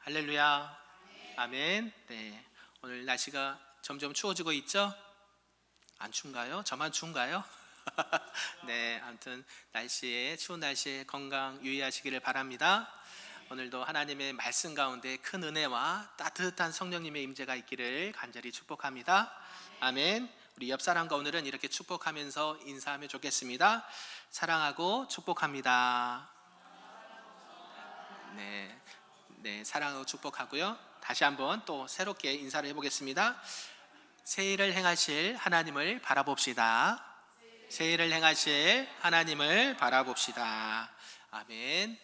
할렐루야. 아멘. 네. 오늘 날씨가 점점 추워지고 있죠? 안 추운가요? 저만 추운가요? 네. 아무튼 추운 날씨에 건강 유의하시기를 바랍니다. 오늘도 하나님의 말씀 가운데 큰 은혜와 따뜻한 성령님의 임재가 있기를 간절히 축복합니다. 아멘. 우리 옆 사람과 오늘은 이렇게 축복하면서 인사하면 좋겠습니다. 사랑하고 축복합니다. 네, 사랑하고 축복하고요. 다시 한번 또 새롭게 인사를 해보겠습니다. 새 일을 행하실 하나님을 바라봅시다. 새 일을 행하실 하나님을 바라봅시다. 아멘.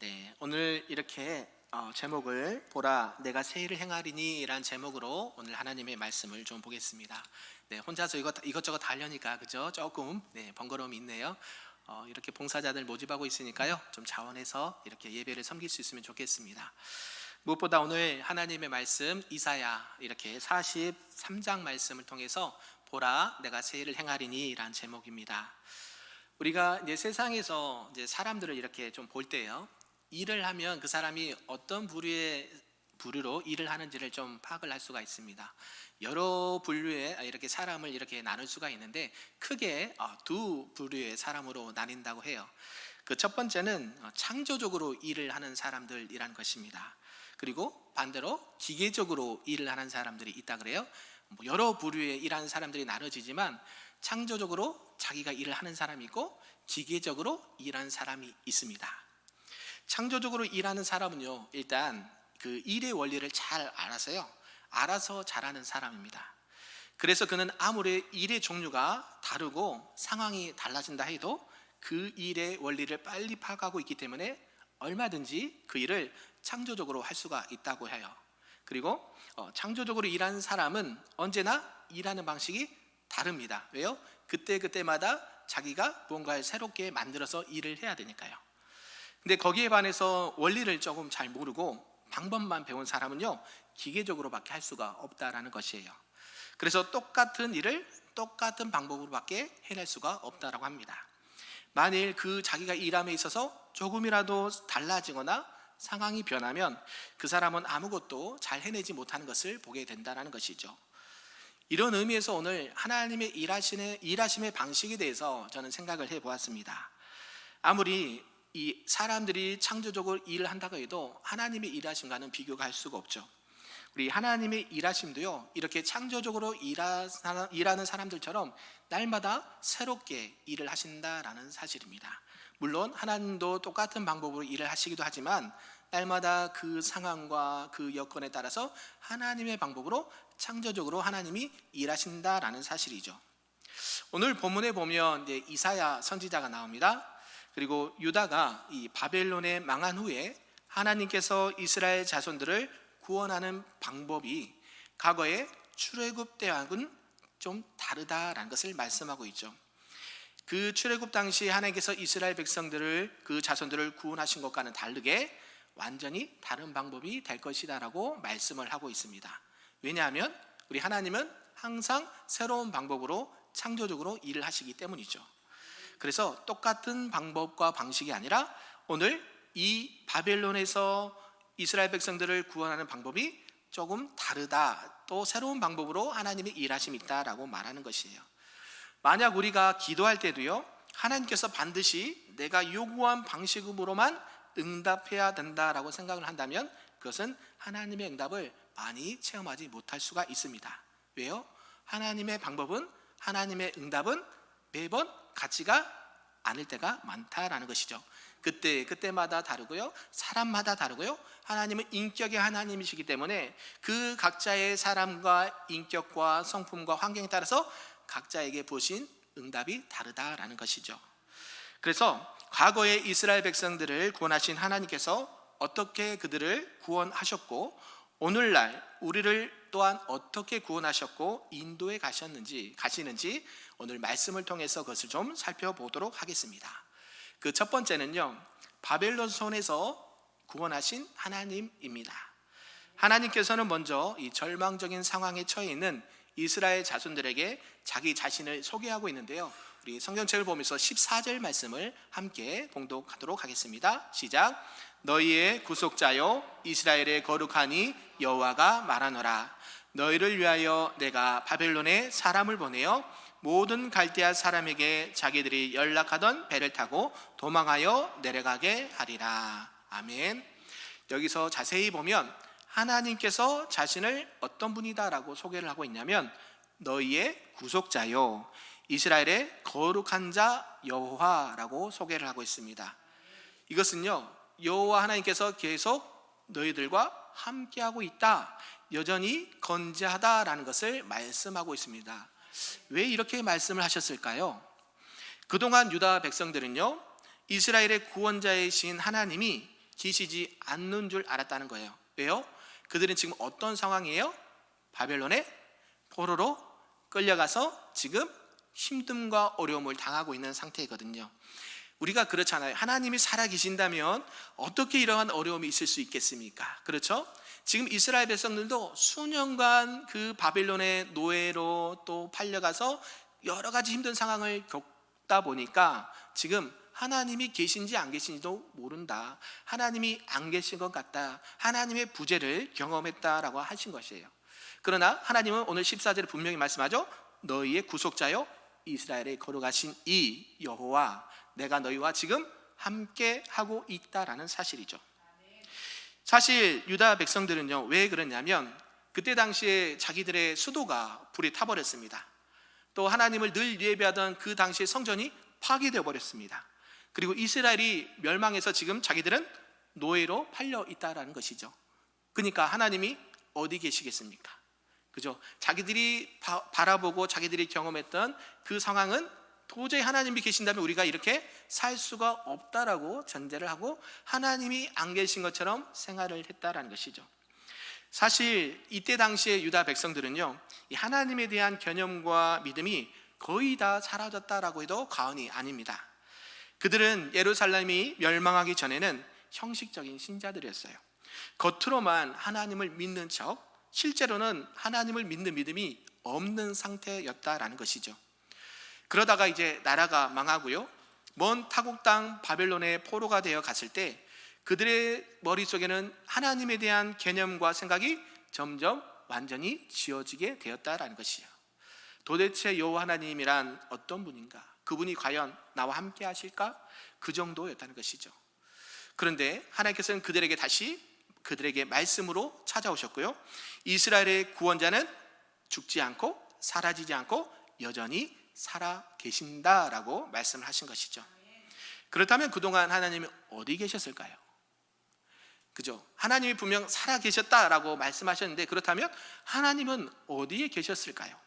네, 오늘 이렇게 제목을 보라 내가 새 일을 행하리니 라는 제목으로 오늘 하나님의 말씀을 좀 보겠습니다. 네, 혼자서 이것저것 다 하려니까 그죠? 조금 번거로움이 있네요. 이렇게 봉사자들 모집하고 있으니까요, 좀 자원해서 이렇게 예배를 섬길 수 있으면 좋겠습니다. 무엇보다 오늘 하나님의 말씀 이사야 이렇게 43장 말씀을 통해서 보라 내가 새 일을 행하리니 라는 제목입니다. 우리가 이제 세상에서 이제 사람들을 이렇게 좀 볼 때요, 일을 하면 그 사람이 어떤 부류로 일을 하는지를 좀 파악을 할 수가 있습니다. 여러 분류의 이렇게 사람을 이렇게 나눌 수가 있는데 크게 두 부류의 사람으로 나뉜다고 해요. 그 첫 번째는 창조적으로 일을 하는 사람들이란 것입니다. 그리고 반대로 기계적으로 일을 하는 사람들이 있다 그래요. 여러 부류의 일하는 사람들이 나눠지지만 창조적으로 자기가 일을 하는 사람이 있고 기계적으로 일하는 사람이 있습니다. 창조적으로 일하는 사람은요, 일단 그 일의 원리를 잘 알아서 잘하는 사람입니다. 그래서 그는 아무리 일의 종류가 다르고 상황이 달라진다 해도 그 일의 원리를 빨리 파악하고 있기 때문에 얼마든지 그 일을 창조적으로 할 수가 있다고 해요. 그리고 창조적으로 일하는 사람은 언제나 일하는 방식이 다릅니다. 왜요? 그때마다 자기가 뭔가를 새롭게 만들어서 일을 해야 되니까요. 근데 거기에 반해서 원리를 조금 잘 모르고 방법만 배운 사람은요, 기계적으로밖에 할 수가 없다라는 것이에요. 그래서 똑같은 일을 똑같은 방법으로밖에 해낼 수가 없다라고 합니다. 만일 그 자기가 일함에 있어서 조금이라도 달라지거나 상황이 변하면 그 사람은 아무것도 잘 해내지 못하는 것을 보게 된다는 것이죠. 이런 의미에서 오늘 하나님의 일하심의 방식에 대해서 저는 생각을 해보았습니다. 아무리 이 사람들이 창조적으로 일을 한다고 해도 하나님의 일하심과는 비교가 할 수가 없죠. 우리 하나님의 일하심도요, 이렇게 창조적으로 일하는 사람들처럼 날마다 새롭게 일을 하신다라는 사실입니다. 물론 하나님도 똑같은 방법으로 일을 하시기도 하지만 날마다 그 상황과 그 여건에 따라서 하나님의 방법으로 창조적으로 하나님이 일하신다라는 사실이죠. 오늘 본문에 보면 이제 이사야 선지자가 나옵니다. 그리고 유다가 이 바벨론에 망한 후에 하나님께서 이스라엘 자손들을 구원하는 방법이 과거의 출애굽 때와는 좀 다르다라는 것을 말씀하고 있죠. 그 출애굽 당시 하나님께서 이스라엘 백성들을, 그 자손들을 구원하신 것과는 다르게 완전히 다른 방법이 될 것이다라고 말씀을 하고 있습니다. 왜냐하면 우리 하나님은 항상 새로운 방법으로 창조적으로 일을 하시기 때문이죠. 그래서 똑같은 방법과 방식이 아니라 오늘 이 바벨론에서 이스라엘 백성들을 구원하는 방법이 조금 다르다, 또 새로운 방법으로 하나님의 일하심이 있다라고 말하는 것이에요. 만약 우리가 기도할 때도요, 하나님께서 반드시 내가 요구한 방식으로만 응답해야 된다라고 생각을 한다면 그것은 하나님의 응답을 많이 체험하지 못할 수가 있습니다. 왜요? 하나님의 방법은, 하나님의 응답은 매번 같지가 않을 때가 많다라는 것이죠. 그때마다 다르고요, 사람마다 다르고요, 하나님은 인격의 하나님이시기 때문에 그 각자의 사람과 인격과 성품과 환경에 따라서 각자에게 부으신 응답이 다르다라는 것이죠. 그래서 과거에 이스라엘 백성들을 구원하신 하나님께서 어떻게 그들을 구원하셨고 오늘날 우리를 또한 어떻게 구원하셨고 인도해 가시는지 오늘 말씀을 통해서 그것을 좀 살펴보도록 하겠습니다. 그 첫 번째는요, 바벨론 손에서 구원하신 하나님입니다. 하나님께서는 먼저 이 절망적인 상황에 처해 있는 이스라엘 자손들에게 자기 자신을 소개하고 있는데요, 우리 성경책을 보면서 14절 말씀을 함께 봉독하도록 하겠습니다. 시작. 너희의 구속자요 이스라엘의 거룩하니 여호와가 말하노라. 너희를 위하여 내가 바벨론에 사람을 보내어 모든 갈대아 사람에게 자기들이 연락하던 배를 타고 도망하여 내려가게 하리라. 아멘. 여기서 자세히 보면 하나님께서 자신을 어떤 분이다라고 소개를 하고 있냐면 너희의 구속자요 이스라엘의 거룩한 자 여호와라고 소개를 하고 있습니다. 이것은요, 여호와 하나님께서 계속 너희들과 함께하고 있다, 여전히 건재하다라는 것을 말씀하고 있습니다. 왜 이렇게 말씀을 하셨을까요? 그동안 유다 백성들은요, 이스라엘의 구원자이신 하나님이 계시지 않는 줄 알았다는 거예요. 왜요? 그들은 지금 어떤 상황이에요? 바벨론의 포로로 끌려가서 지금 힘듦과 어려움을 당하고 있는 상태이거든요. 우리가 그렇잖아요. 하나님이 살아계신다면 어떻게 이러한 어려움이 있을 수 있겠습니까? 그렇죠? 지금 이스라엘 백성들도 수년간 그 바벨론의 노예로 또 팔려가서 여러 가지 힘든 상황을 겪다 보니까 지금 하나님이 계신지 안 계신지도 모른다, 하나님이 안 계신 것 같다, 하나님의 부재를 경험했다라고 하신 것이에요. 그러나 하나님은 오늘 14절에 분명히 말씀하죠. 너희의 구속자요 이스라엘의 거룩하신 이 여호와, 내가 너희와 지금 함께 하고 있다라는 사실이죠. 사실 유다 백성들은요, 왜 그러냐면 그때 당시에 자기들의 수도가 불에 타버렸습니다. 또 하나님을 늘 예배하던 그 당시의 성전이 파괴되어 버렸습니다. 그리고 이스라엘이 멸망해서 지금 자기들은 노예로 팔려 있다라는 것이죠. 그러니까 하나님이 어디 계시겠습니까? 그죠? 자기들이 바라보고 자기들이 경험했던 그 상황은 도저히 하나님이 계신다면 우리가 이렇게 살 수가 없다라고 전제를 하고 하나님이 안 계신 것처럼 생활을 했다라는 것이죠. 사실 이때 당시에 유다 백성들은요, 이 하나님에 대한 개념과 믿음이 거의 다 사라졌다라고 해도 과언이 아닙니다. 그들은 예루살렘이 멸망하기 전에는 형식적인 신자들이었어요. 겉으로만 하나님을 믿는 척, 실제로는 하나님을 믿는 믿음이 없는 상태였다라는 것이죠. 그러다가 이제 나라가 망하고요, 먼 타국 땅 바벨론의 포로가 되어 갔을 때 그들의 머릿속에는 하나님에 대한 개념과 생각이 점점 완전히 지워지게 되었다라는 것이에요. 도대체 여호와 하나님이란 어떤 분인가? 그분이 과연 나와 함께 하실까? 그 정도였다는 것이죠. 그런데 하나님께서는 그들에게 다시 그들에게 말씀으로 찾아오셨고요, 이스라엘의 구원자는 죽지 않고 사라지지 않고 여전히 살아 계신다라고 말씀을 하신 것이죠. 그렇다면 그동안 하나님이 어디 계셨을까요? 그죠? 하나님이 분명 살아 계셨다라고 말씀하셨는데 그렇다면 하나님은 어디에 계셨을까요?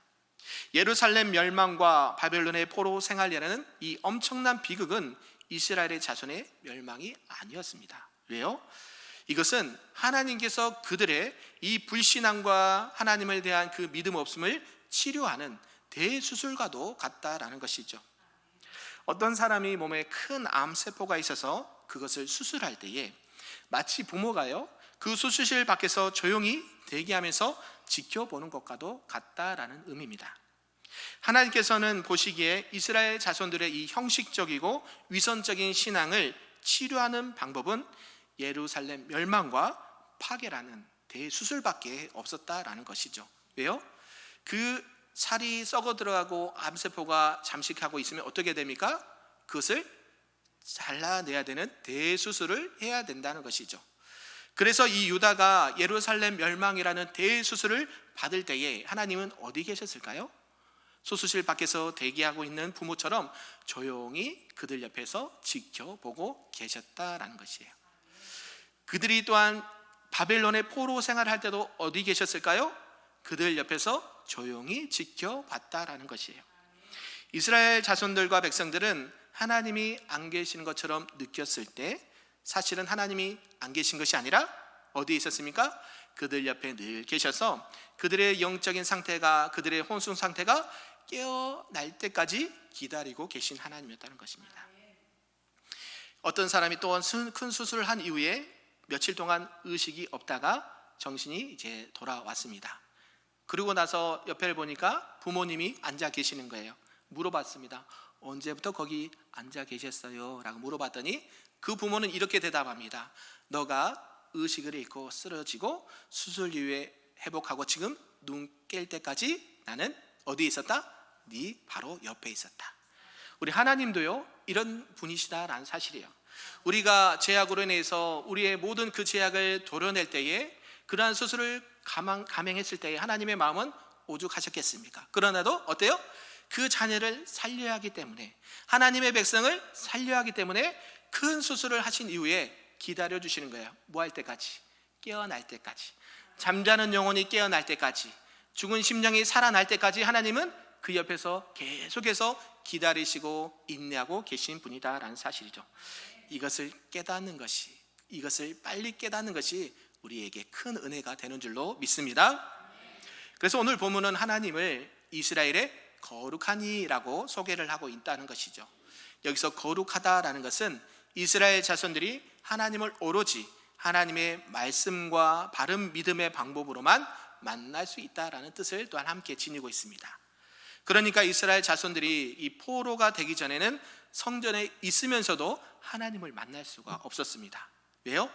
예루살렘 멸망과 바벨론의 포로 생활이라는 이 엄청난 비극은 이스라엘의 자손의 멸망이 아니었습니다. 왜요? 이것은 하나님께서 그들의 이 불신앙과 하나님에 대한 그 믿음 없음을 치료하는 대수술과도 같다라는 것이죠. 어떤 사람이 몸에 큰 암세포가 있어서 그것을 수술할 때에 마치 부모가요, 그 수술실 밖에서 조용히 대기하면서 지켜보는 것과도 같다라는 의미입니다. 하나님께서는 보시기에 이스라엘 자손들의 이 형식적이고 위선적인 신앙을 치료하는 방법은 예루살렘 멸망과 파괴라는 대수술밖에 없었다라는 것이죠. 왜요? 그 살이 썩어 들어가고 암세포가 잠식하고 있으면 어떻게 됩니까? 그것을 잘라내야 되는 대수술을 해야 된다는 것이죠. 그래서 이 유다가 예루살렘 멸망이라는 대수술을 받을 때에 하나님은 어디 계셨을까요? 수술실 밖에서 대기하고 있는 부모처럼 조용히 그들 옆에서 지켜보고 계셨다라는 것이에요. 그들이 또한 바벨론의 포로 생활을 할 때도 어디 계셨을까요? 그들 옆에서 조용히 지켜봤다라는 것이에요. 이스라엘 자손들과 백성들은 하나님이 안 계시는 것처럼 느꼈을 때 사실은 하나님이 안 계신 것이 아니라 어디에 있었습니까? 그들 옆에 늘 계셔서 그들의 영적인 상태가, 그들의 혼수 상태가 깨어날 때까지 기다리고 계신 하나님이었다는 것입니다. 어떤 사람이 또 큰 수술을 한 이후에 며칠 동안 의식이 없다가 정신이 이제 돌아왔습니다. 그러고 나서 옆에를 보니까 부모님이 앉아 계시는 거예요. 물어봤습니다. 언제부터 거기 앉아 계셨어요? 라고 물어봤더니 그 부모는 이렇게 대답합니다. 너가 의식을 잃고 쓰러지고 수술 이후에 회복하고 지금 눈 깰 때까지 나는 어디에 있었다? 네 바로 옆에 있었다. 우리 하나님도요 이런 분이시다라는 사실이에요. 우리가 죄악으로 인해서 우리의 모든 그 죄악을 도려낼 때에 그러한 수술을 감행했을 때에 하나님의 마음은 오죽하셨겠습니까? 그러나도 어때요? 그 자녀를 살려야 하기 때문에, 하나님의 백성을 살려야 하기 때문에 큰 수술을 하신 이후에 기다려주시는 거예요. 뭐 할 때까지? 깨어날 때까지. 잠자는 영혼이 깨어날 때까지, 죽은 심령이 살아날 때까지 하나님은 그 옆에서 계속해서 기다리시고 인내하고 계신 분이다라는 사실이죠. 이것을 깨닫는 것이, 이것을 빨리 깨닫는 것이 우리에게 큰 은혜가 되는 줄로 믿습니다. 그래서 오늘 본문은 하나님을 이스라엘의 거룩하니라고 소개를 하고 있다는 것이죠. 여기서 거룩하다라는 것은 이스라엘 자손들이 하나님을 오로지 하나님의 말씀과 바른 믿음의 방법으로만 만날 수 있다라는 뜻을 또한 함께 지니고 있습니다. 그러니까 이스라엘 자손들이 이 포로가 되기 전에는 성전에 있으면서도 하나님을 만날 수가 없었습니다. 왜요?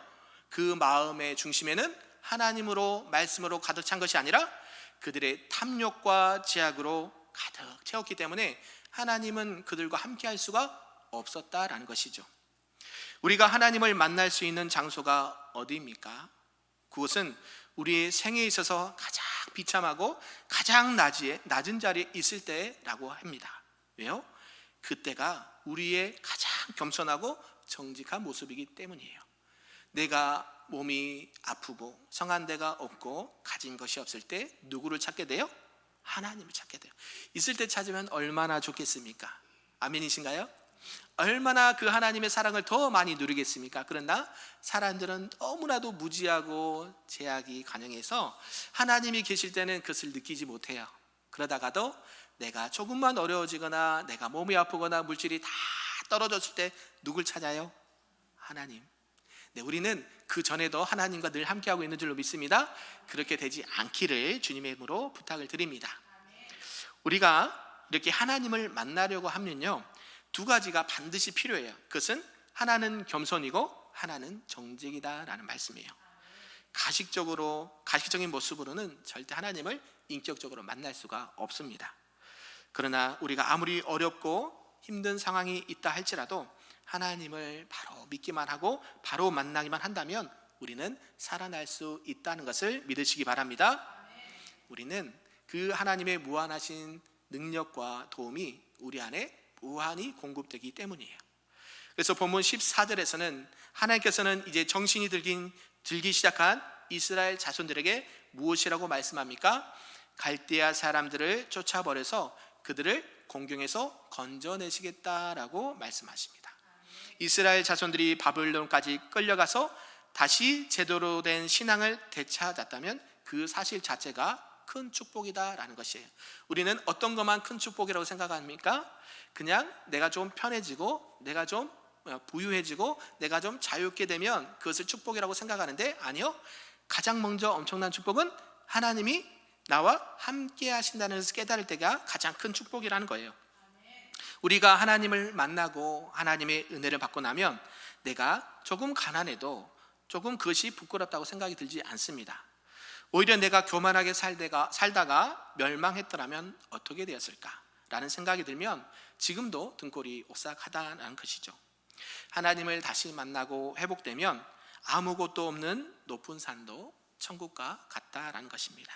그 마음의 중심에는 하나님으로 말씀으로 가득 찬 것이 아니라 그들의 탐욕과 제약으로 가득 채웠기 때문에 하나님은 그들과 함께 할 수가 없었다라는 것이죠. 우리가 하나님을 만날 수 있는 장소가 어디입니까? 그것은 우리의 생에 있어서 가장 비참하고 가장 낮은 자리에 있을 때라고 합니다. 왜요? 그때가 우리의 가장 겸손하고 정직한 모습이기 때문이에요. 내가 몸이 아프고 성한 데가 없고 가진 것이 없을 때 누구를 찾게 돼요? 하나님을 찾게 돼요. 있을 때 찾으면 얼마나 좋겠습니까? 아멘이신가요? 얼마나 그 하나님의 사랑을 더 많이 누리겠습니까? 그러나 사람들은 너무나도 무지하고 제약이 관영해서 하나님이 계실 때는 그것을 느끼지 못해요. 그러다가도 내가 조금만 어려워지거나 내가 몸이 아프거나 물질이 다 떨어졌을 때 누굴 찾아요? 하나님. 네, 우리는 그 전에도 하나님과 늘 함께하고 있는 줄로 믿습니다. 그렇게 되지 않기를 주님의 이름으로 부탁을 드립니다. 우리가 이렇게 하나님을 만나려고 하면요, 두 가지가 반드시 필요해요. 그것은 하나는 겸손이고 하나는 정직이다라는 말씀이에요. 가식적인 모습으로는 절대 하나님을 인격적으로 만날 수가 없습니다. 그러나 우리가 아무리 어렵고 힘든 상황이 있다 할지라도 하나님을 바로 믿기만 하고 바로 만나기만 한다면 우리는 살아날 수 있다는 것을 믿으시기 바랍니다. 우리는 그 하나님의 무한하신 능력과 도움이 우리 안에 무한히 공급되기 때문이에요. 그래서 본문 14절에서는 하나님께서는 이제 정신이 들기 시작한 이스라엘 자손들에게 무엇이라고 말씀합니까? 갈대아 사람들을 쫓아버려서 그들을 공경에서 건져내시겠다라고 말씀하십니다. 이스라엘 자손들이 바벨론까지 끌려가서 다시 제대로 된 신앙을 되찾았다면 그 사실 자체가 큰 축복이다라는 것이에요. 우리는 어떤 것만 큰 축복이라고 생각합니까? 그냥 내가 좀 편해지고 내가 좀 부유해지고 내가 좀 자유롭게 되면 그것을 축복이라고 생각하는데, 아니요, 가장 먼저 엄청난 축복은 하나님이 나와 함께 하신다는 것을 깨달을 때가 가장 큰 축복이라는 거예요. 우리가 하나님을 만나고 하나님의 은혜를 받고 나면 내가 조금 가난해도 조금 그것이 부끄럽다고 생각이 들지 않습니다. 오히려 내가 교만하게 살다가 멸망했더라면 어떻게 되었을까라는 생각이 들면 지금도 등골이 오싹하다는 것이죠. 하나님을 다시 만나고 회복되면 아무것도 없는 높은 산도 천국과 같다라는 것입니다.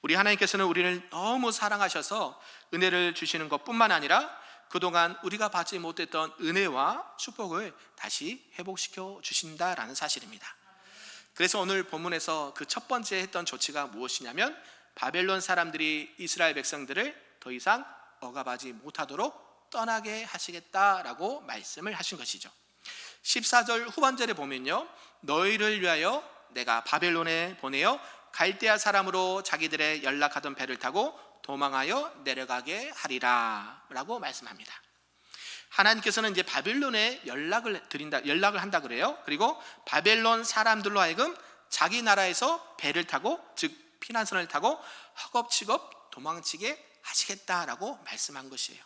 우리 하나님께서는 우리를 너무 사랑하셔서 은혜를 주시는 것뿐만 아니라 그동안 우리가 받지 못했던 은혜와 축복을 다시 회복시켜 주신다라는 사실입니다. 그래서 오늘 본문에서 그 첫 번째 했던 조치가 무엇이냐면 바벨론 사람들이 이스라엘 백성들을 더 이상 억압하지 못하도록 떠나게 하시겠다라고 말씀을 하신 것이죠. 14절 후반절에 보면요, 너희를 위하여 내가 바벨론에 보내어 갈대아 사람으로 자기들의 연락하던 배를 타고 도망하여 내려가게 하리라 라고 말씀합니다. 하나님께서는 이제 바벨론에 연락을 한다 그래요. 그리고 바벨론 사람들로 하여금 자기 나라에서 배를 타고, 즉 피난선을 타고 허겁지겁 도망치게 하시겠다라고 말씀한 것이에요.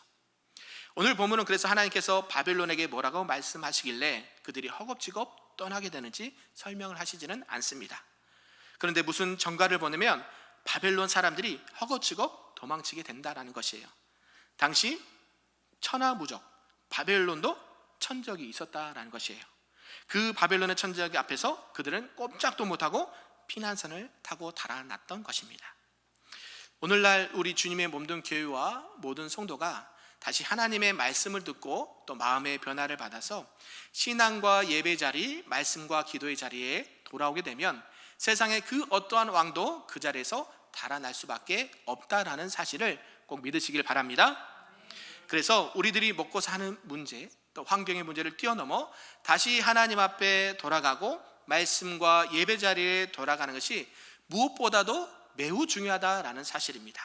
오늘 보면은 그래서 하나님께서 바벨론에게 뭐라고 말씀하시길래 그들이 허겁지겁 떠나게 되는지 설명을 하시지는 않습니다. 그런데 무슨 전가를 보내면 바벨론 사람들이 허거치고 도망치게 된다라는 것이에요. 당시 천하무적, 바벨론도 천적이 있었다라는 것이에요. 그 바벨론의 천적 앞에서 그들은 꼼짝도 못하고 피난선을 타고 달아났던 것입니다. 오늘날 우리 주님의 몸된 교회와 모든 성도가 다시 하나님의 말씀을 듣고 또 마음의 변화를 받아서 신앙과 예배 자리, 말씀과 기도의 자리에 돌아오게 되면 세상의 그 어떠한 왕도 그 자리에서 달아날 수밖에 없다라는 사실을 꼭 믿으시길 바랍니다. 그래서 우리들이 먹고 사는 문제, 또 환경의 문제를 뛰어넘어 다시 하나님 앞에 돌아가고 말씀과 예배 자리에 돌아가는 것이 무엇보다도 매우 중요하다라는 사실입니다.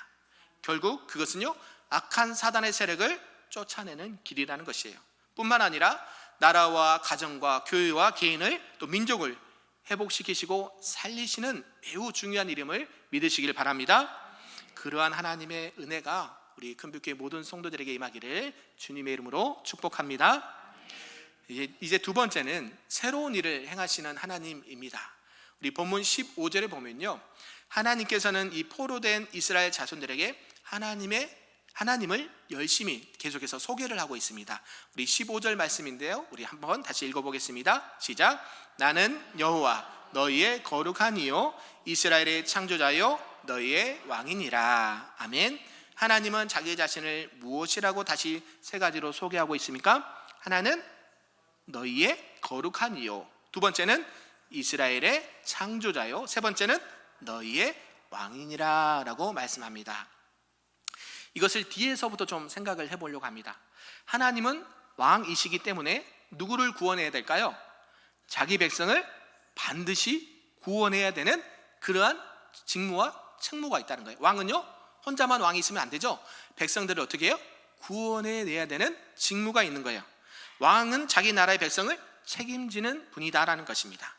결국 그것은요, 악한 사단의 세력을 쫓아내는 길이라는 것이에요. 뿐만 아니라 나라와 가정과 교회와 개인을 또 민족을 회복시키시고 살리시는 매우 중요한 이름을 믿으시길 바랍니다. 그러한 하나님의 은혜가 우리 큰빛교회 모든 성도들에게 임하기를 주님의 이름으로 축복합니다. 이제 두 번째는 새로운 일을 행하시는 하나님입니다. 우리 본문 15절에 보면요, 하나님께서는 이 포로된 이스라엘 자손들에게 하나님을 열심히 계속해서 소개를 하고 있습니다. 우리 15절 말씀인데요, 우리 한번 다시 읽어보겠습니다. 시작. 나는 여호와 너희의 거룩한 이요 이스라엘의 창조자요 너희의 왕이니라. 아멘. 하나님은 자기 자신을 무엇이라고 다시 세 가지로 소개하고 있습니까? 하나는 너희의 거룩한 이요, 두 번째는 이스라엘의 창조자요, 세 번째는 너희의 왕이니라 라고 말씀합니다. 이것을 뒤에서부터 좀 생각을 해보려고 합니다. 하나님은 왕이시기 때문에 누구를 구원해야 될까요? 자기 백성을 반드시 구원해야 되는 그러한 직무와 책무가 있다는 거예요. 왕은요, 혼자만 왕이 있으면 안 되죠. 백성들을 어떻게 해요? 구원해내야 되는 직무가 있는 거예요. 왕은 자기 나라의 백성을 책임지는 분이다라는 것입니다.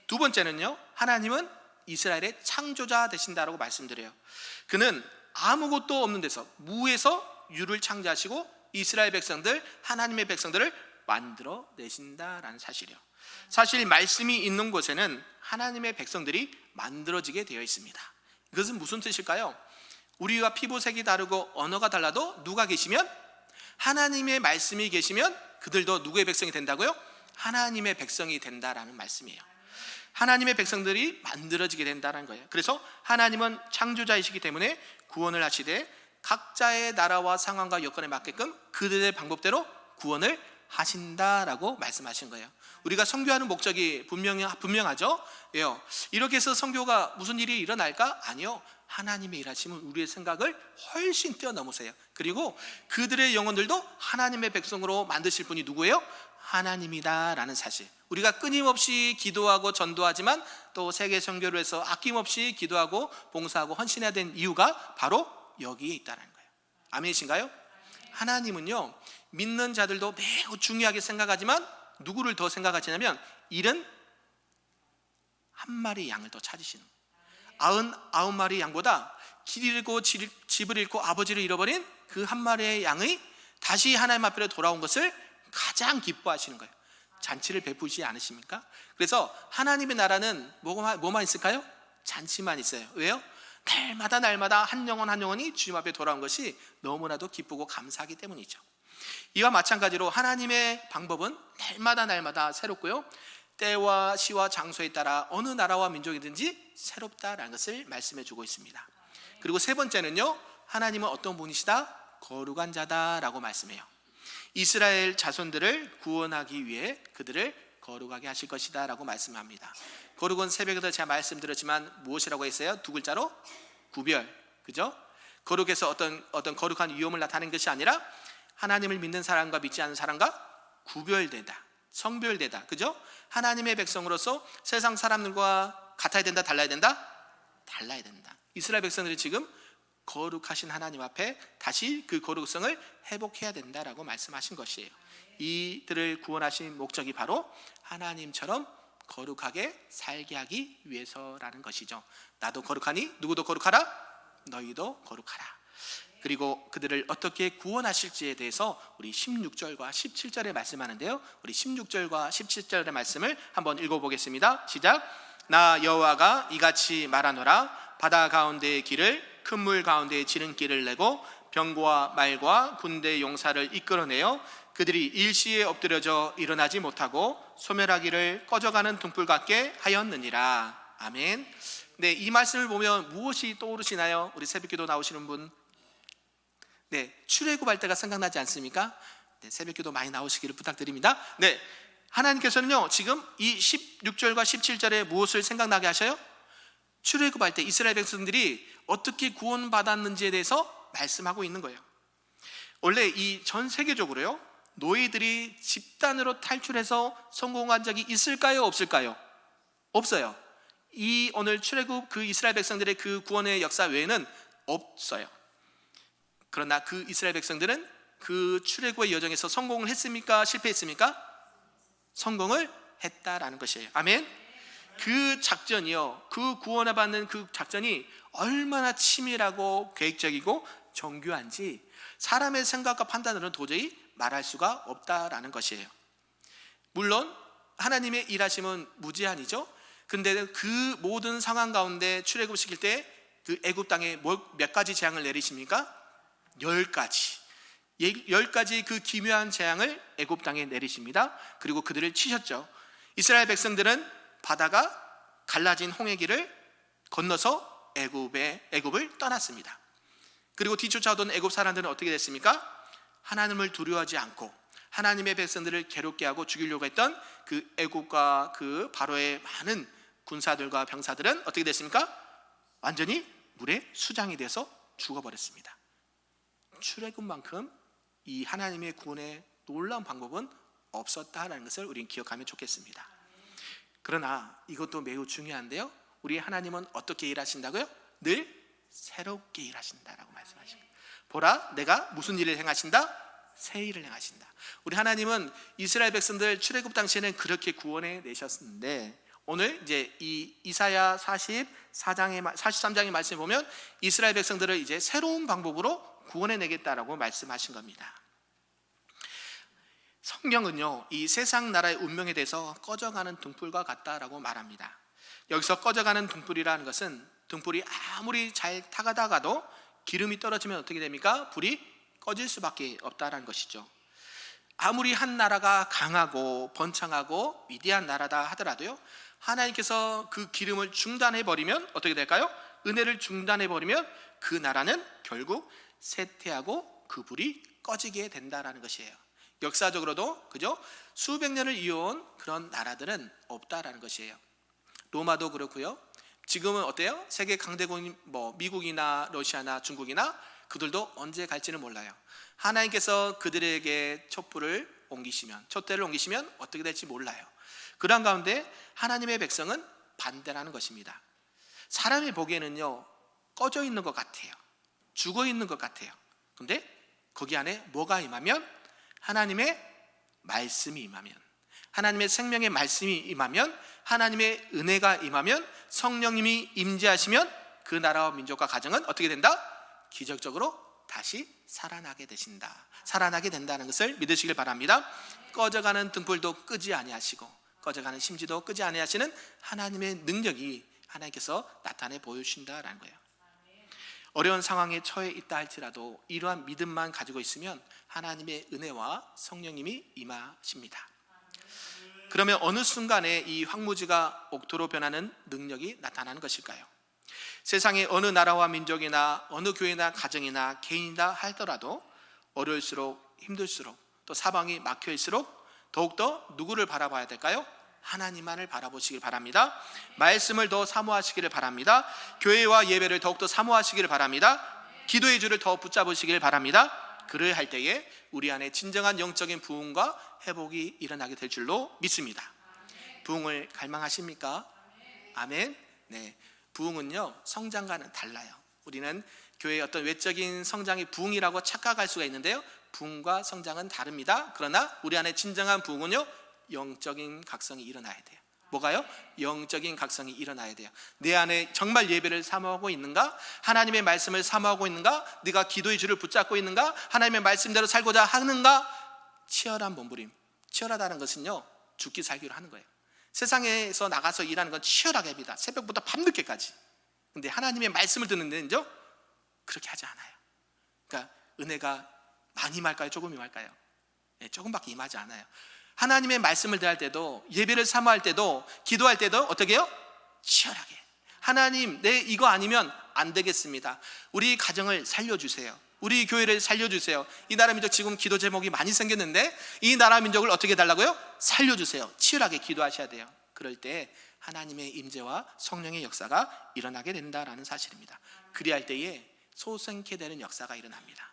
두 번째는요, 하나님은 이스라엘의 창조자 되신다라고 말씀드려요. 그는 아무것도 없는 데서, 무에서 유를 창조하시고 이스라엘 백성들, 하나님의 백성들을 만들어 내신다라는 사실이요. 사실 말씀이 있는 곳에는 하나님의 백성들이 만들어지게 되어 있습니다. 이것은 무슨 뜻일까요? 우리와 피부색이 다르고 언어가 달라도 누가 계시면, 하나님의 말씀이 계시면 그들도 누구의 백성이 된다고요? 하나님의 백성이 된다라는 말씀이에요. 하나님의 백성들이 만들어지게 된다는 거예요. 그래서 하나님은 창조자이시기 때문에 구원을 하시되 각자의 나라와 상황과 여건에 맞게끔 그들의 방법대로 구원을 하신다라고 말씀하신 거예요. 우리가 선교하는 목적이 분명하죠. 왜요? 이렇게 해서 선교가 무슨 일이 일어날까? 아니요. 하나님의 일하심은 우리의 생각을 훨씬 뛰어넘으세요. 그리고 그들의 영혼들도 하나님의 백성으로 만드실 분이 누구예요? 하나님이다라는 사실. 우리가 끊임없이 기도하고 전도하지만 또 세계 선교를 해서 아낌없이 기도하고 봉사하고 헌신해야 되는 이유가 바로 여기에 있다는 거예요. 아멘이신가요? 하나님은요, 믿는 자들도 매우 중요하게 생각하지만 누구를 더 생각하시냐면 일은 한 마리 양을 더 찾으시는 거예요. 99마리 양보다 길 잃고 집을 잃고 아버지를 잃어버린 그 한 마리의 양이 다시 하나님 앞으로 돌아온 것을 가장 기뻐하시는 거예요. 잔치를 베푸시지 않으십니까? 그래서 하나님의 나라는 뭐만 있을까요? 잔치만 있어요. 왜요? 날마다 한 영혼이 주님 앞에 돌아온 것이 너무나도 기쁘고 감사하기 때문이죠. 이와 마찬가지로 하나님의 방법은 날마다 새롭고요, 때와 시와 장소에 따라 어느 나라와 민족이든지 새롭다라는 것을 말씀해 주고 있습니다. 그리고 세 번째는요, 하나님은 어떤 분이시다? 거룩한 자다라고 말씀해요. 이스라엘 자손들을 구원하기 위해 그들을 거룩하게 하실 것이다 라고 말씀합니다. 거룩은 새벽에도 제가 말씀드렸지만 무엇이라고 했어요? 두 글자로 구별, 그죠? 거룩에서 어떤 거룩한 위험을 나타내는 것이 아니라 하나님을 믿는 사람과 믿지 않는 사람과 구별되다, 성별되다, 그죠? 하나님의 백성으로서 세상 사람들과 같아야 된다, 달라야 된다? 달라야 된다. 이스라엘 백성들이 지금 거룩하신 하나님 앞에 다시 그 거룩성을 회복해야 된다라고 말씀하신 것이에요. 이들을 구원하신 목적이 바로 하나님처럼 거룩하게 살게 하기 위해서라는 것이죠. 나도 거룩하니 누구도 거룩하라? 너희도 거룩하라. 그리고 그들을 어떻게 구원하실지에 대해서 우리 16절과 17절에 말씀하는데요, 우리 16절과 17절의 말씀을 한번 읽어보겠습니다. 시작. 나 여호와가 이같이 말하노라. 바다 가운데의 길을 큰 물 가운데의 지름길을 내고 병거와 말과 군대 용사를 이끌어내어 그들이 일시에 엎드려져 일어나지 못하고 소멸하기를 꺼져가는 등불 같게 하였느니라. 아멘. 네, 이 말씀을 보면 무엇이 떠오르시나요? 우리 새벽기도 나오시는 분, 네, 출애굽할 때가 생각나지 않습니까? 네, 새벽기도 많이 나오시기를 부탁드립니다. 네, 하나님께서는요 지금 이 16절과 17절에 무엇을 생각나게 하셔요? 출애굽할 때 이스라엘 백성들이 어떻게 구원받았는지에 대해서 말씀하고 있는 거예요. 원래 이 전 세계적으로요, 노예들이 집단으로 탈출해서 성공한 적이 있을까요, 없을까요? 없어요. 이 오늘 출애굽 그 이스라엘 백성들의 그 구원의 역사 외에는 없어요. 그러나 그 이스라엘 백성들은 그 출애굽의 여정에서 성공을 했습니까, 실패했습니까? 성공을 했다라는 것이에요. 아멘. 그 작전이요, 그 구원을 받는 그 작전이 얼마나 치밀하고 계획적이고 정교한지 사람의 생각과 판단으로는 도저히 말할 수가 없다라는 것이에요. 물론 하나님의 일하심은 무제한이죠. 근데 그 모든 상황 가운데 출애굽시킬 때 그 애굽 땅에 몇 가지 재앙을 내리십니까? 10가지. 10가지 그 기묘한 재앙을 애굽 땅에 내리십니다. 그리고 그들을 치셨죠. 이스라엘 백성들은 바다가 갈라진 홍해길을 건너서 애굽을 떠났습니다. 그리고 뒤쫓아오던 애굽 사람들은 어떻게 됐습니까? 하나님을 두려워하지 않고 하나님의 백성들을 괴롭게 하고 죽이려고 했던 그 애굽과 그 바로의 많은 군사들과 병사들은 어떻게 됐습니까? 완전히 물에 수장이 돼서 죽어버렸습니다. 출애굽만큼 이 하나님의 구원의 놀라운 방법은 없었다라는 것을 우리는 기억하면 좋겠습니다. 그러나 이것도 매우 중요한데요, 우리 하나님은 어떻게 일하신다고요? 늘 새롭게 일하신다라고 말씀하십니다. 보라, 내가 무슨 일을 행하신다? 새 일을 행하신다. 우리 하나님은 이스라엘 백성들 출애굽 당시에는 그렇게 구원해 내셨는데, 오늘 이제 이 이사야 43장의 말씀을 보면 이스라엘 백성들을 이제 새로운 방법으로 구원해 내겠다라고 말씀하신 겁니다. 성경은요 이 세상 나라의 운명에 대해서 꺼져가는 등불과 같다라고 말합니다. 여기서 꺼져가는 등불이라는 것은 등불이 아무리 잘 타가다가도 기름이 떨어지면 어떻게 됩니까? 불이 꺼질 수밖에 없다라는 것이죠. 아무리 한 나라가 강하고 번창하고 위대한 나라다 하더라도요, 하나님께서 그 기름을 중단해버리면 어떻게 될까요? 은혜를 중단해버리면 그 나라는 결국 쇠퇴하고 그 불이 꺼지게 된다라는 것이에요. 역사적으로도 그죠? 수백 년을 이어온 그런 나라들은 없다라는 것이에요. 로마도 그렇고요. 지금은 어때요? 세계 강대국인 미국이나 러시아나 중국이나 그들도 언제 갈지는 몰라요. 하나님께서 그들에게 촛대를 옮기시면 어떻게 될지 몰라요. 그런 가운데 하나님의 백성은 반대라는 것입니다. 사람이 보기에는요 꺼져 있는 것 같아요. 죽어 있는 것 같아요. 근데 거기 안에 뭐가 임하면? 하나님의 말씀이 임하면, 하나님의 생명의 말씀이 임하면, 하나님의 은혜가 임하면, 성령님이 임재하시면 그 나라와 민족과 가정은 어떻게 된다? 기적적으로 다시 살아나게 된다는 것을 믿으시길 바랍니다. 꺼져가는 등불도 끄지 아니하시고 꺼져가는 심지도 끄지 아니하시는 하나님의 능력이 하나님께서 나타내 보여주신다라는 거예요. 어려운 상황에 처해 있다 할지라도 이러한 믿음만 가지고 있으면 하나님의 은혜와 성령님이 임하십니다. 그러면 어느 순간에 이 황무지가 옥토로 변하는 능력이 나타나는 것일까요? 세상의 어느 나라와 민족이나 어느 교회나 가정이나 개인이나 하더라도 어려울수록 힘들수록 또 사방이 막혀있을수록 더욱더 누구를 바라봐야 될까요? 하나님만을 바라보시길 바랍니다. 말씀을 더 사모하시기를 바랍니다. 교회와 예배를 더욱더 사모하시기를 바랍니다. 기도의 줄을 더 붙잡으시길 바랍니다. 그러할 때에 우리 안에 진정한 영적인 부흥과 회복이 일어나게 될 줄로 믿습니다. 부흥을 갈망하십니까? 아멘. 네, 부흥은요 성장과는 달라요. 우리는 교회의 어떤 외적인 성장이 부흥이라고 착각할 수가 있는데요, 부흥과 성장은 다릅니다. 그러나 우리 안에 진정한 부흥은요 영적인 각성이 일어나야 돼요. 뭐가요? 영적인 각성이 일어나야 돼요. 내 안에 정말 예배를 사모하고 있는가? 하나님의 말씀을 사모하고 있는가? 네가 기도의 줄을 붙잡고 있는가? 하나님의 말씀대로 살고자 하는가? 치열한 몸부림. 치열하다는 것은요, 죽기 살기로 하는 거예요. 세상에서 나가서 일하는 건 치열하게 합니다. 새벽부터 밤늦게까지. 근데 하나님의 말씀을 듣는 데는요, 그렇게 하지 않아요. 그러니까 은혜가 많이 임할까요? 조금 임할까요? 네, 조금밖에 임하지 않아요. 하나님의 말씀을 대할 때도, 예배를 사모할 때도, 기도할 때도 어떻게 해요? 치열하게. 하나님, 내 이거 아니면 안 되겠습니다. 우리 가정을 살려주세요. 우리 교회를 살려주세요. 이 나라 민족 지금 기도 제목이 많이 생겼는데 이 나라 민족을 어떻게 해달라고요? 살려주세요. 치열하게 기도하셔야 돼요. 그럴 때 하나님의 임재와 성령의 역사가 일어나게 된다라는 사실입니다. 그리할 때에 소생케 되는 역사가 일어납니다.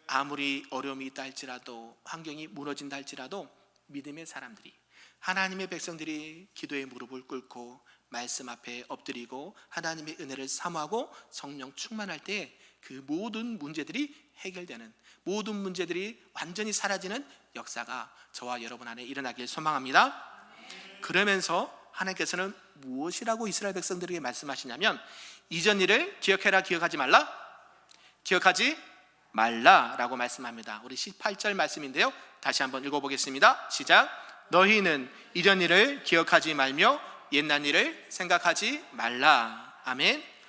아무리 어려움이 있다 할지라도, 환경이 무너진다 할지라도 믿음의 사람들이, 하나님의 백성들이 기도의 무릎을 꿇고 말씀 앞에 엎드리고 하나님의 은혜를 사모하고 성령 충만할 때 그 모든 문제들이 해결되는, 모든 문제들이 완전히 사라지는 역사가 저와 여러분 안에 일어나길 소망합니다. 그러면서 하나님께서는 무엇이라고 이스라엘 백성들에게 말씀하시냐면, 이전 일을 기억해라, 기억하지 말라? 기억하지 말라라고 말씀합니다. 우리 18절 말씀인데요, 다시 한번 읽어보겠습니다. 시작. 너희는 이전 일을 기억하지 말며 옛날 일을 생각하지 말라. 아멘.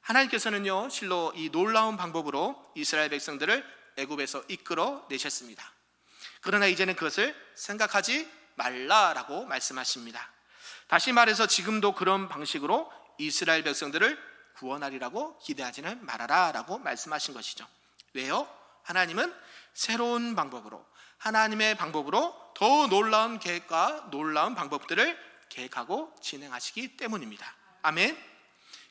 하나님께서는요, 실로 이 놀라운 방법으로 이스라엘 백성들을 애굽에서 이끌어 내셨습니다. 그러나 이제는 그것을 생각하지 말라라고 말씀하십니다. 다시 말해서 지금도 그런 방식으로 이스라엘 백성들을 구원하리라고 기대하지는 말아라라고 말씀하신 것이죠. 왜요? 하나님은 새로운 방법으로, 하나님의 방법으로 더 놀라운 계획과 놀라운 방법들을 계획하고 진행하시기 때문입니다. 아멘.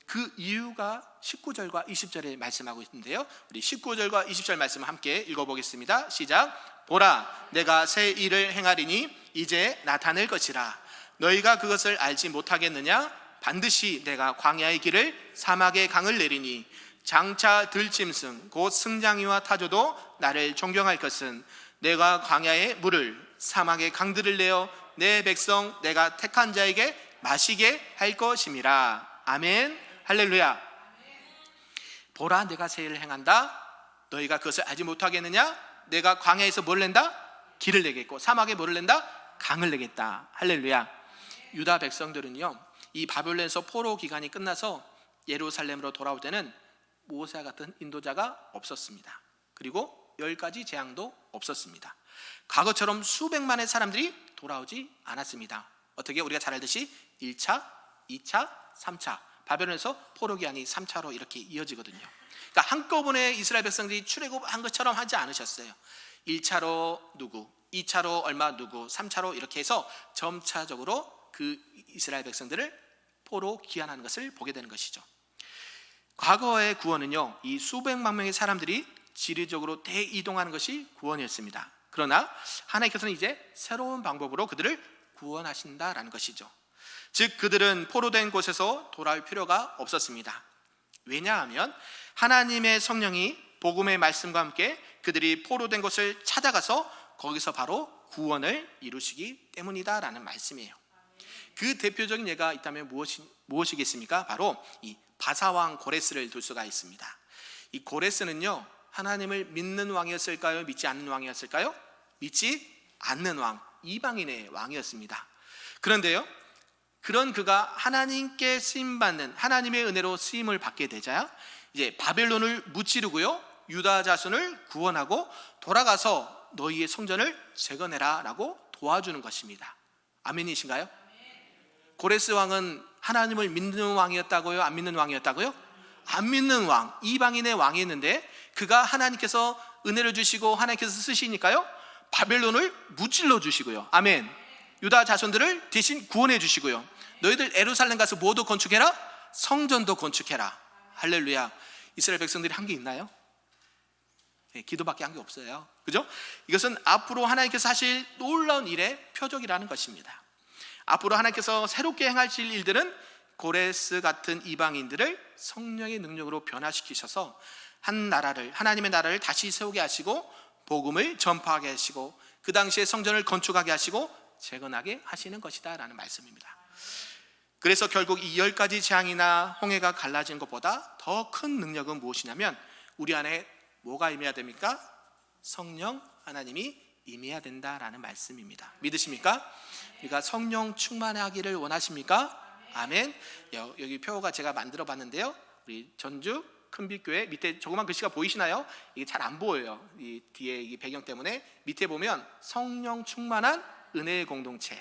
그 이유가 19절과 20절에 말씀하고 있는데요, 우리 19절과 20절 말씀을 함께 읽어보겠습니다. 시작. 보라, 내가 새 일을 행하리니 이제 나타낼 것이라. 너희가 그것을 알지 못하겠느냐? 반드시 내가 광야의 길을 사막의 강을 내리니 장차 들짐승 곧 승장이와 타조도 나를 존경할 것은 내가 광야의 물을 사막의 강들을 내어 내 백성 내가 택한 자에게 마시게 할 것임이라. 아멘. 할렐루야. 보라, 내가 새 일을 행한다. 너희가 그것을 알지 못하겠느냐? 내가 광야에서 뭘 낸다? 길을 내겠고 사막에 뭐를 낸다? 강을 내겠다. 할렐루야. 유다 백성들은요, 이 바벨론에서 포로 기간이 끝나서 예루살렘으로 돌아올 때는 모세와 같은 인도자가 없었습니다. 그리고 10가지 재앙도 없었습니다. 과거처럼 수백만의 사람들이 돌아오지 않았습니다. 어떻게? 우리가 잘 알듯이 1차, 2차, 3차, 바벨론에서 포로 기간이 3차로 이렇게 이어지거든요. 그러니까 한꺼번에 이스라엘 백성들이 출애굽한 것처럼 하지 않으셨어요. 1차로 누구, 2차로 얼마 누구, 3차로 이렇게 해서 점차적으로 그 이스라엘 백성들을 포로 귀환하는 것을 보게 되는 것이죠. 과거의 구원은요, 이 수백만 명의 사람들이 지리적으로 대이동하는 것이 구원이었습니다. 그러나 하나님께서는 이제 새로운 방법으로 그들을 구원하신다라는 것이죠. 즉 그들은 포로된 곳에서 돌아올 필요가 없었습니다. 왜냐하면 하나님의 성령이 복음의 말씀과 함께 그들이 포로된 곳을 찾아가서 거기서 바로 구원을 이루시기 때문이다라는 말씀이에요. 그 대표적인 예가 있다면 무엇이겠습니까? 바로 이 바사왕 고레스를 둘 수가 있습니다. 이 고레스는요, 하나님을 믿는 왕이었을까요? 믿지 않는 왕이었을까요? 믿지 않는 왕, 이방인의 왕이었습니다. 그런데요, 그런 그가 하나님께 쓰임받는, 하나님의 은혜로 쓰임을 받게 되자 이제 바벨론을 무찌르고요, 유다 자손을 구원하고 돌아가서 너희의 성전을 재건해라 라고 도와주는 것입니다. 아멘이신가요? 고레스 왕은 하나님을 믿는 왕이었다고요? 안 믿는 왕이었다고요? 안 믿는 왕, 이방인의 왕이었는데 그가 하나님께서 은혜를 주시고 하나님께서 쓰시니까요, 바벨론을 무찔러 주시고요. 아멘. 유다 자손들을 대신 구원해 주시고요. 너희들 예루살렘 가서 뭐도 건축해라? 성전도 건축해라. 할렐루야. 이스라엘 백성들이 한 게 있나요? 네, 기도밖에 한 게 없어요. 그죠? 이것은 앞으로 하나님께서 하실 놀라운 일의 표적이라는 것입니다. 앞으로 하나님께서 새롭게 행하실 일들은 고레스 같은 이방인들을 성령의 능력으로 변화시키셔서 한 나라를, 하나님의 나라를 다시 세우게 하시고 복음을 전파하게 하시고 그 당시에 성전을 건축하게 하시고 재건하게 하시는 것이다 라는 말씀입니다. 그래서 결국 이 10가지 재앙이나 홍해가 갈라진 것보다 더 큰 능력은 무엇이냐면 우리 안에 뭐가 임해야 됩니까? 성령 하나님이 임해야 된다라는 말씀입니다. 믿으십니까? 우리가 성령 충만하기를 원하십니까? 아멘. 여기 표가 제가 만들어 봤는데요, 우리 전주 큰빛교회 밑에 조그만 글씨가 보이시나요? 이게 잘 안 보여요. 이 뒤에 이 배경 때문에. 밑에 보면 성령 충만한 은혜의 공동체.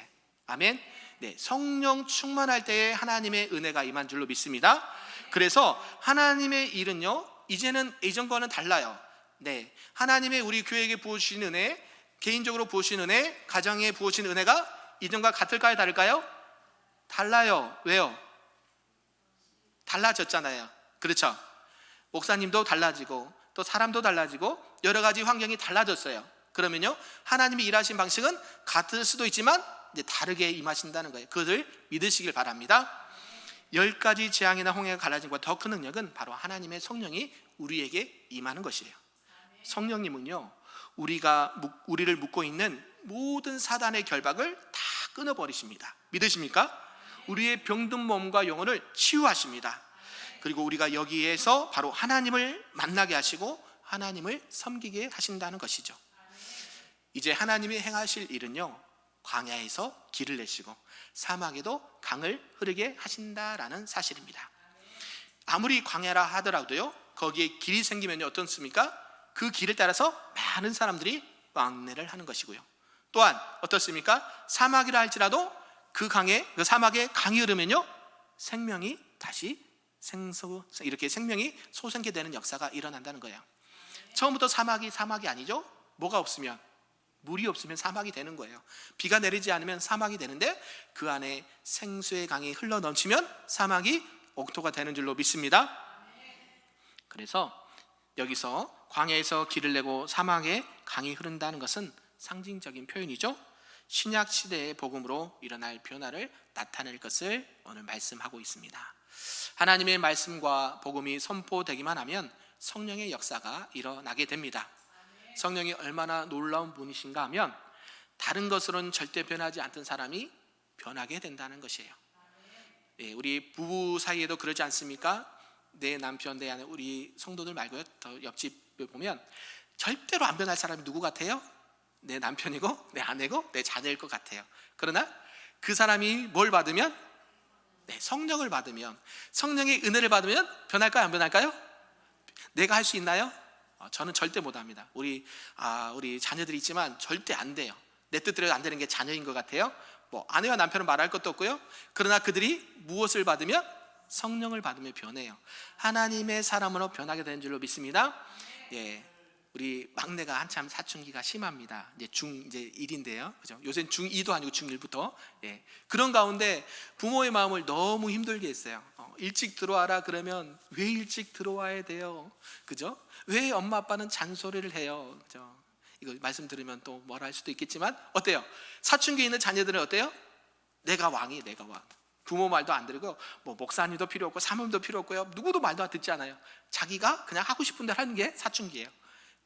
아멘. 네, 성령 충만할 때에 하나님의 은혜가 임한 줄로 믿습니다. 그래서 하나님의 일은요, 이제는 예전과는 달라요. 네, 하나님의 우리 교회에게 부으신 은혜, 개인적으로 부으신 은혜, 가정에 부으신 은혜가 이전과 같을까요, 다를까요? 달라요. 왜요? 달라졌잖아요. 그렇죠? 목사님도 달라지고 또 사람도 달라지고 여러 가지 환경이 달라졌어요. 그러면요, 하나님이 일하신 방식은 같을 수도 있지만 이제 다르게 임하신다는 거예요. 그것을 믿으시길 바랍니다. 10가지 재앙이나 홍해가 갈라진 것보다 더 큰 능력은 바로 하나님의 성령이 우리에게 임하는 것이에요. 성령님은요, 우리를 묶고 있는 모든 사단의 결박을 다 끊어버리십니다. 믿으십니까? 우리의 병든 몸과 영혼을 치유하십니다. 그리고 우리가 여기에서 바로 하나님을 만나게 하시고 하나님을 섬기게 하신다는 것이죠. 이제 하나님이 행하실 일은요, 광야에서 길을 내시고 사막에도 강을 흐르게 하신다라는 사실입니다. 아무리 광야라 하더라도요, 거기에 길이 생기면 어떻습니까? 그 길을 따라서 많은 사람들이 왕래를 하는 것이고요. 또한 어떻습니까? 사막이라 할지라도 그 사막에 강이 흐르면요, 생명이 다시 이렇게 생명이 소생케 되는 역사가 일어난다는 거예요. 처음부터 사막이 아니죠? 뭐가 없으면, 물이 없으면 사막이 되는 거예요. 비가 내리지 않으면 사막이 되는데 그 안에 생수의 강이 흘러 넘치면 사막이 옥토가 되는 줄로 믿습니다. 그래서 여기서 광야에서 길을 내고 사막에 강이 흐른다는 것은 상징적인 표현이죠. 신약 시대의 복음으로 일어날 변화를 나타낼 것을 오늘 말씀하고 있습니다. 하나님의 말씀과 복음이 선포되기만 하면 성령의 역사가 일어나게 됩니다. 성령이 얼마나 놀라운 분이신가 하면 다른 것으로는 절대 변하지 않던 사람이 변하게 된다는 것이에요. 우리 부부 사이에도 그러지 않습니까? 내 남편, 내 아내, 우리 성도들 말고요, 더 옆집에 보면 절대로 안 변할 사람이 누구 같아요? 내 남편이고 내 아내고 내 자녀일 것 같아요. 그러나 그 사람이 뭘 받으면? 성령을 받으면, 성령의 은혜를 받으면 변할까요, 안 변할까요? 내가 할 수 있나요? 저는 절대 못합니다. 우리 자녀들이 있지만 절대 안 돼요. 내 뜻대로 안 되는 게 자녀인 것 같아요. 아내와 남편은 말할 것도 없고요. 그러나 그들이 무엇을 받으면? 성령을 받으며 변해요. 하나님의 사람으로 변하게 되는 줄로 믿습니다. 우리 막내가 한참 사춘기가 심합니다. 이제 중1인데요. 그죠? 요새는 중2도 아니고 중1부터. 그런 가운데 부모의 마음을 너무 힘들게 했어요. 일찍 들어와라 그러면 왜 일찍 들어와야 돼요? 그죠? 왜 엄마 아빠는 잔소리를 해요? 그죠? 이거 말씀 들으면 또 뭐라 할 수도 있겠지만 어때요? 사춘기에 있는 자녀들은 어때요? 내가 왕. 부모 말도 안 들고 목사님도 필요 없고 사모님도 필요 없고요. 누구도 말도 듣지 않아요. 자기가 그냥 하고 싶은 대로 하는 게 사춘기예요.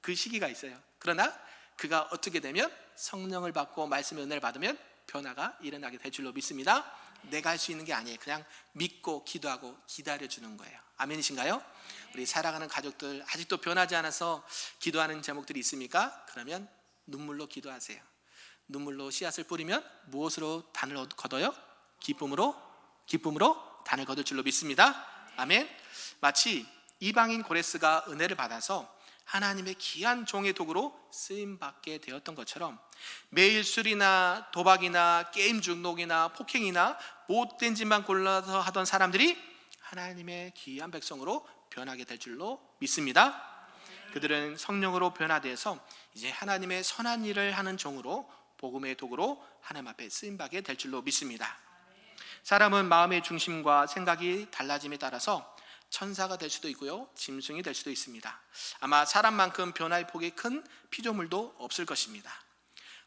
그 시기가 있어요. 그러나 그가 어떻게 되면 성령을 받고 말씀의 은혜를 받으면 변화가 일어나게 될 줄로 믿습니다. 내가 할 수 있는 게 아니에요. 그냥 믿고 기도하고 기다려주는 거예요. 아멘이신가요? 우리 살아가는 가족들 아직도 변하지 않아서 기도하는 제목들이 있습니까? 그러면 눈물로 기도하세요. 눈물로 씨앗을 뿌리면 무엇으로 단을 거둬요? 기쁨으로 단을 거둘 줄로 믿습니다. 아멘. 마치 이방인 고레스가 은혜를 받아서 하나님의 귀한 종의 도구로 쓰임받게 되었던 것처럼 매일 술이나 도박이나 게임 중독이나 폭행이나 못된 짓만 골라서 하던 사람들이 하나님의 귀한 백성으로 변하게 될 줄로 믿습니다. 그들은 성령으로 변화돼서 이제 하나님의 선한 일을 하는 종으로 복음의 도구로 하나님 앞에 쓰임받게 될 줄로 믿습니다. 사람은 마음의 중심과 생각이 달라짐에 따라서 천사가 될 수도 있고요, 짐승이 될 수도 있습니다. 아마 사람만큼 변화의 폭이 큰 피조물도 없을 것입니다.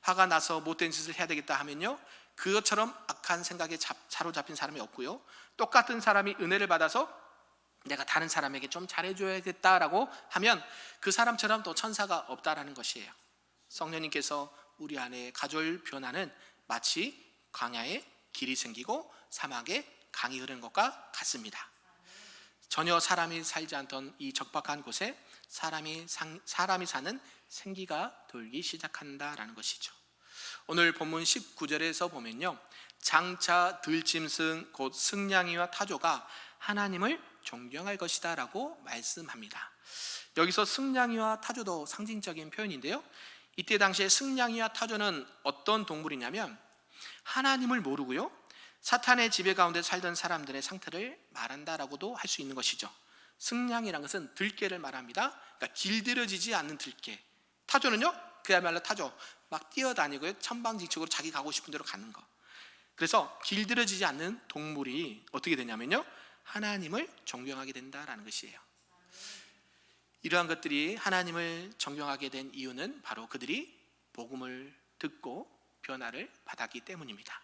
화가 나서 못된 짓을 해야 되겠다 하면요, 그것처럼 악한 생각에 사로잡힌 사람이 없고요, 똑같은 사람이 은혜를 받아서 내가 다른 사람에게 좀 잘해줘야겠다라고 하면 그 사람처럼 또 천사가 없다라는 것이에요. 성령님께서 우리 안에 가져올 변화는 마치 광야에 길이 생기고 사막에 강이 흐르는 것과 같습니다. 전혀 사람이 살지 않던 이 적박한 곳에 사람이 사는 생기가 돌기 시작한다라는 것이죠. 오늘 본문 19절에서 보면요, 장차 들짐승 곧 승냥이와 타조가 하나님을 존경할 것이다 라고 말씀합니다. 여기서 승냥이와 타조도 상징적인 표현인데요, 이때 당시에 승냥이와 타조는 어떤 동물이냐면 하나님을 모르고요, 사탄의 지배 가운데 살던 사람들의 상태를 말한다라고도 할 수 있는 것이죠. 승냥이란 것은 들깨를 말합니다. 그러니까 길들여지지 않는 들깨. 타조는요, 그야말로 타조, 막 뛰어다니고요, 천방지축으로 자기 가고 싶은 대로 가는 거. 그래서 길들여지지 않는 동물이 어떻게 되냐면요, 하나님을 존경하게 된다라는 것이에요. 이러한 것들이 하나님을 존경하게 된 이유는 바로 그들이 복음을 듣고 변화를 받았기 때문입니다.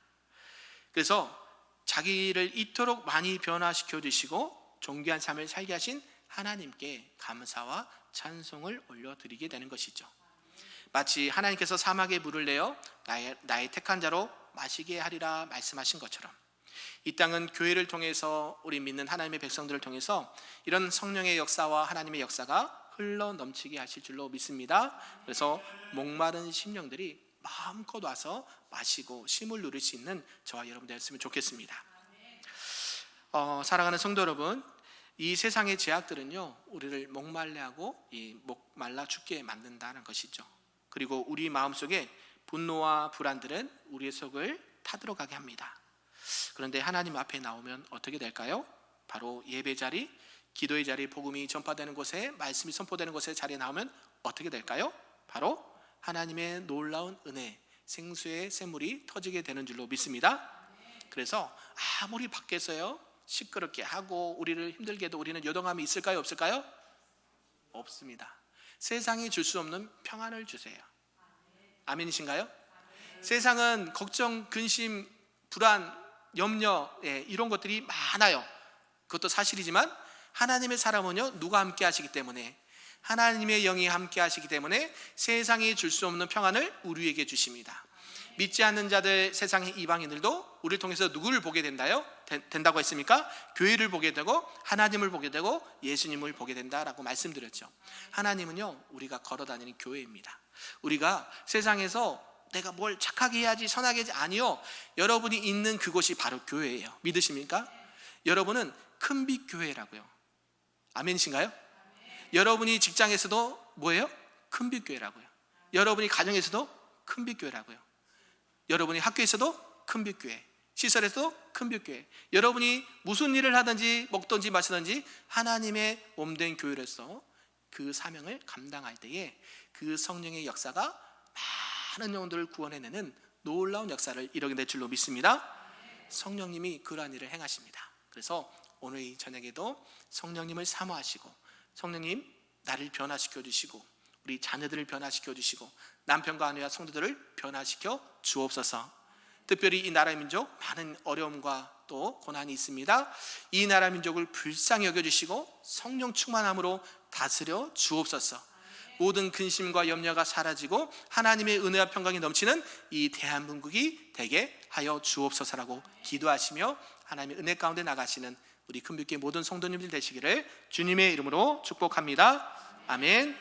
그래서 자기를 이토록 많이 변화시켜 주시고 존귀한 삶을 살게 하신 하나님께 감사와 찬송을 올려드리게 되는 것이죠. 마치 하나님께서 사막에 물을 내어 나의 택한 자로 마시게 하리라 말씀하신 것처럼 이 땅은 교회를 통해서, 우리 믿는 하나님의 백성들을 통해서 이런 성령의 역사와 하나님의 역사가 흘러 넘치게 하실 줄로 믿습니다. 그래서 목마른 심령들이 마음껏 와서 마시고 쉼을 누릴 수 있는 저와 여러분 되었으면 좋겠습니다. 사랑하는 성도 여러분, 이 세상의 제약들은요, 우리를 목말라 하고 목말라 죽게 만든다는 것이죠. 그리고 우리 마음속에 분노와 불안들은 우리의 속을 타들어가게 합니다. 그런데 하나님 앞에 나오면 어떻게 될까요? 바로 예배 자리, 기도의 자리, 복음이 전파되는 곳에, 말씀이 선포되는 곳에 자리에 나오면 어떻게 될까요? 바로 하나님의 놀라운 은혜, 생수의 샘물이 터지게 되는 줄로 믿습니다. 그래서 아무리 밖에서요 시끄럽게 하고 우리를 힘들게 해도 우리는 요동함이 있을까요, 없을까요? 없습니다. 세상이 줄 수 없는 평안을 주세요. 아멘이신가요? 세상은 걱정, 근심, 불안, 염려, 이런 것들이 많아요. 그것도 사실이지만 하나님의 사람은요, 누가 함께 하시기 때문에, 하나님의 영이 함께 하시기 때문에 세상이 줄 수 없는 평안을 우리에게 주십니다. 믿지 않는 자들, 세상의 이방인들도 우리를 통해서 누구를 보게 된다고 했습니까? 교회를 보게 되고 하나님을 보게 되고 예수님을 보게 된다라고 말씀드렸죠. 하나님은요, 우리가 걸어다니는 교회입니다. 우리가 세상에서 내가 뭘 착하게 해야지, 선하게 해야지, 아니요, 여러분이 있는 그곳이 바로 교회예요. 믿으십니까? 여러분은 큰빛 교회라고요. 아멘이신가요? 여러분이 직장에서도 뭐예요? 큰빛 교회라고요. 여러분이 가정에서도 큰빛 교회라고요. 여러분이 학교에서도 큰빛 교회, 시설에서도 큰빛 교회. 여러분이 무슨 일을 하든지 먹든지 마시든지 하나님의 몸된 교회로서 그 사명을 감당할 때에 그 성령의 역사가 많은 영혼들을 구원해내는 놀라운 역사를 이루게 될 줄로 믿습니다. 성령님이 그러한 일을 행하십니다. 그래서 오늘 이 저녁에도 성령님을 사모하시고, 성령님 나를 변화시켜 주시고 우리 자녀들을 변화시켜 주시고 남편과 아내와 성도들을 변화시켜 주옵소서. 특별히 이 나라 민족 많은 어려움과 또 고난이 있습니다. 이 나라 민족을 불쌍히 여겨주시고 성령 충만함으로 다스려 주옵소서. 모든 근심과 염려가 사라지고 하나님의 은혜와 평강이 넘치는 이 대한민국이 되게 하여 주옵소서라고 기도하시며 하나님의 은혜 가운데 나가시는 우리 큰빛교회 모든 성도님들 되시기를 주님의 이름으로 축복합니다. 아멘.